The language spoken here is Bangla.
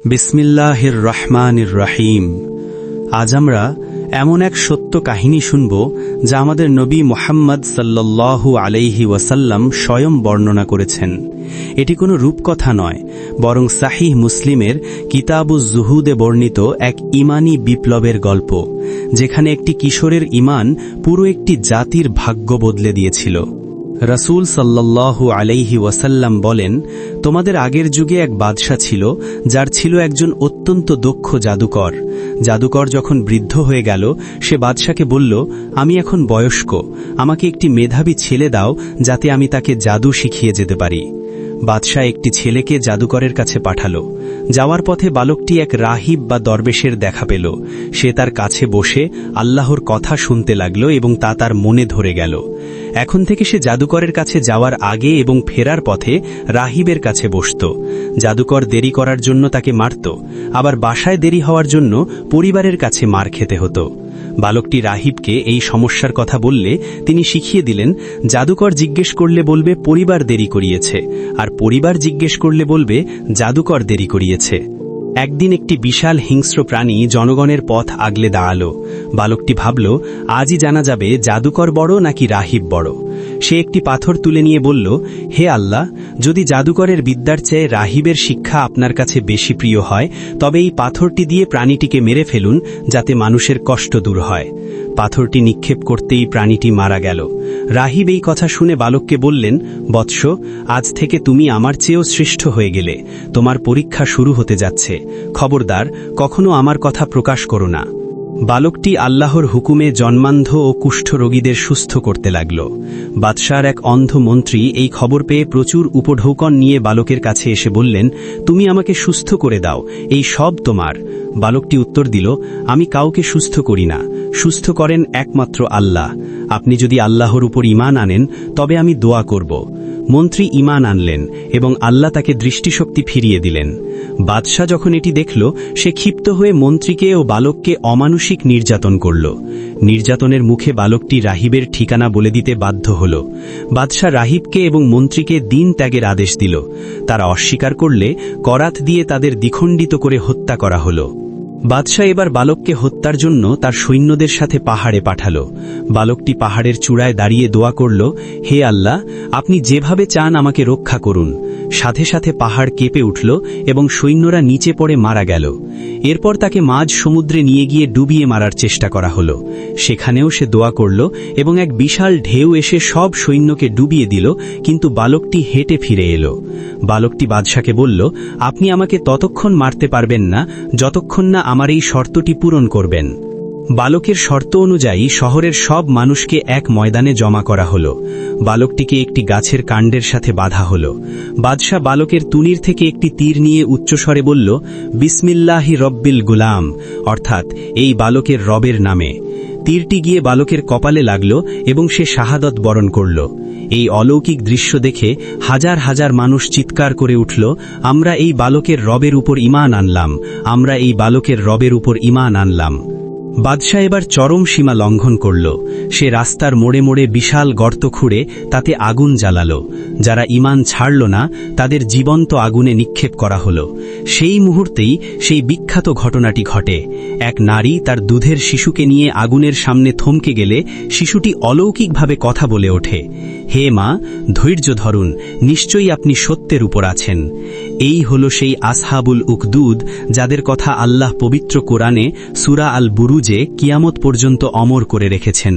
বিসমিল্লাহির রহমানির রহিম। আজ আমরা এমন এক সত্য কাহিনী শুনব যা আমাদের নবী মুহাম্মদ সাল্লাল্লাহু আলাইহি ওয়াসাল্লাম স্বয়ং বর্ণনা করেছেন। এটি কোনো রূপকথা নয়, বরং সাহিহ মুসলিমের কিতাবুজ জুহুদে বর্ণিত এক ঈমানী বিপ্লবের গল্প, যেখানে একটি কিশোরের ঈমান পুরো একটি জাতির ভাগ্য বদলে দিয়েছিল। রাসূল সাল্লাল্লাহু আলাইহি ওয়াসাল্লাম বলেন, তোমাদের আগের যুগে এক বাদশা ছিল, যার ছিল একজন অত্যন্ত দক্ষ জাদুকর। জাদুকর যখন বৃদ্ধ হয়ে গেল, সে বাদশাকে বলল, আমি এখন বয়স্ক, আমাকে একটি মেধাবী ছেলে দাও, যাতে আমি তাকে জাদু শিখিয়ে যেতে পারি। বাদশা একটি ছেলেকে জাদুকরের কাছে পাঠাল। যাওয়ার পথে বালকটি এক রাহিব বা দরবেশের দেখা পেল। সে তার কাছে বসে আল্লাহর কথা শুনতে লাগল এবং তা তার মনে ধরে গেল। এখন থেকে সে জাদুকরের কাছে যাওয়ার আগে এবং ফেরার পথে রাহিবের কাছে বসত। জাদুকর দেরি করার জন্য তাকে মারত, আবার বাসায় দেরি হওয়ার জন্য পরিবারের কাছে মার খেতে হতো। বালকটি রাহিবকে এই সমস্যার কথা বললে তিনি শিখিয়ে দিলেন, জাদুকর জিজ্ঞেস করলে বলবে পরিবার দেরি করিয়েছে, আর পরিবার জিজ্ঞেস করলে বলবে জাদুকর দেরি করিয়েছে। একদিন একটি বিশাল হিংস্র প্রাণী জনগণের পথ আগলে দাঁড়াল। বালকটি ভাবল, আজই জানা যাবে জাদুকর বড় নাকি রাহিব বড়। সে একটি পাথর তুলে নিয়ে বলল, হে আল্লাহ, যদি জাদুকরের বিদ্যার চেয়ে রাহিবের শিক্ষা আপনার কাছে বেশি প্রিয় হয়, তবে এই পাথরটি দিয়ে প্রাণীটিকে মেরে ফেলুন, যাতে মানুষের কষ্ট দূর হয়। পাথরটি নিক্ষেপ করতেই প্রাণীটি মারা গেল। রাহিব এই কথা শুনে বালককে বললেন, বৎস, আজ থেকে তুমি আমার চেয়েও শ্রেষ্ঠ হয়ে গেলে, তোমার পরীক্ষা শুরু হতে যাচ্ছে, খবরদার কখনো আমার কথা প্রকাশ করো না। বালকটি আল্লাহর হুকুমে জন্মান্ধ ও কুষ্ঠ রোগীদের সুস্থ করতে লাগল। বাদশার এক অন্ধ মন্ত্রী এই খবর পেয়ে প্রচুর উপঢৌকন নিয়ে বালকের কাছে এসে বললেন, তুমি আমাকে সুস্থ করে দাও, এই সব তোমার। বালকটি উত্তর দিল, আমি কাউকে সুস্থ করি না, সুস্থ করেন একমাত্র আল্লাহ। আপনি যদি আল্লাহর উপর ঈমান আনেন, তবে আমি দোয়া করব। মন্ত্রী ঈমান আনলেন এবং আল্লাহ তাকে দৃষ্টিশক্তি ফিরিয়ে দিলেন। বাদশাহ যখন এটি দেখল, সে ক্ষিপ্ত হয়ে মন্ত্রীকে ও বালককে অমানুষিক নির্যাতন করল। নির্যাতনের মুখে বালকটি রাহিবের ঠিকানা বলে দিতে বাধ্য হল। বাদশাহ রাহিবকে এবং মন্ত্রীকে দিন ত্যাগের আদেশ দিল। তারা অস্বীকার করলে করাত দিয়ে তাদের দ্বিখণ্ডিত করে হত্যা করা হল। বাদশাহ এবার বালককে হত্যার জন্য তার সৈন্যদের সাথে পাহাড়ে পাঠাল। বালকটি পাহাড়ের চূড়ায় দাঁড়িয়ে দোয়া করল, হে আল্লাহ, আপনি যেভাবে চান আমাকে রক্ষা করুন। সাথে সাথে পাহাড় কেঁপে উঠল এবং সৈন্যরা নিচে পড়ে মারা গেল। এরপর তাকে মাঝ সমুদ্রে নিয়ে গিয়ে ডুবিয়ে মারার চেষ্টা করা হল। সেখানেও সে দোয়া করল এবং এক বিশাল ঢেউ এসে সব সৈন্যকে ডুবিয়ে দিল, কিন্তু বালকটি হেঁটে ফিরে এলো। বালকটি বাদশাকে বলল, আপনি আমাকে ততক্ষণ মারতে পারবেন না যতক্ষণ না আমার এই শর্তটি পূরণ করবেন। বালকের শর্ত অনুযায়ী শহরের সব মানুষকে এক ময়দানে জমা করা হল। বালকটিকে একটি গাছের কাণ্ডের সাথে বাঁধা হল। বাদশাহ বালকের তুনির থেকে একটি তীর নিয়ে উচ্চস্বরে বলল, বিসমিল্লাহি রব্বিল গুলাম, অর্থাৎ এই বালকের রবের নামে। তীরটি গিয়ে বালকের কপালে লাগল এবং সে শাহাদত বরণ করল। এই অলৌকিক দৃশ্য দেখে হাজার হাজার মানুষ চিৎকার করে উঠল, আমরা এই বালকের রবের উপর ঈমান আনলাম, আমরা এই বালকের রবের উপর ঈমান আনলাম। বাদশাহ এবার চরম সীমা লঙ্ঘন করল। সে রাস্তার মোড়ে মোড়ে বিশাল গর্ত খুঁড়ে তাতে আগুন জ্বালাল। যারা ঈমান ছাড়ল না, তাদের জীবন্ত আগুনে নিক্ষেপ করা হল। সেই মুহূর্তেই সেই বিখ্যাত ঘটনাটি ঘটে। এক নারী তার দুধের শিশুকে নিয়ে আগুনের সামনে থমকে গেলে শিশুটি অলৌকিকভাবে কথা বলে ওঠে, হে মা, ধৈর্য ধরুন, নিশ্চয়ই আপনি সত্যের উপর আছেন। এই হল সেই আসহাবুল উকদুদ, যাদের কথা আল্লাহ পবিত্র কোরআনে সূরা আল বুরুজে কিয়ামত পর্যন্ত অমর করে রেখেছেন।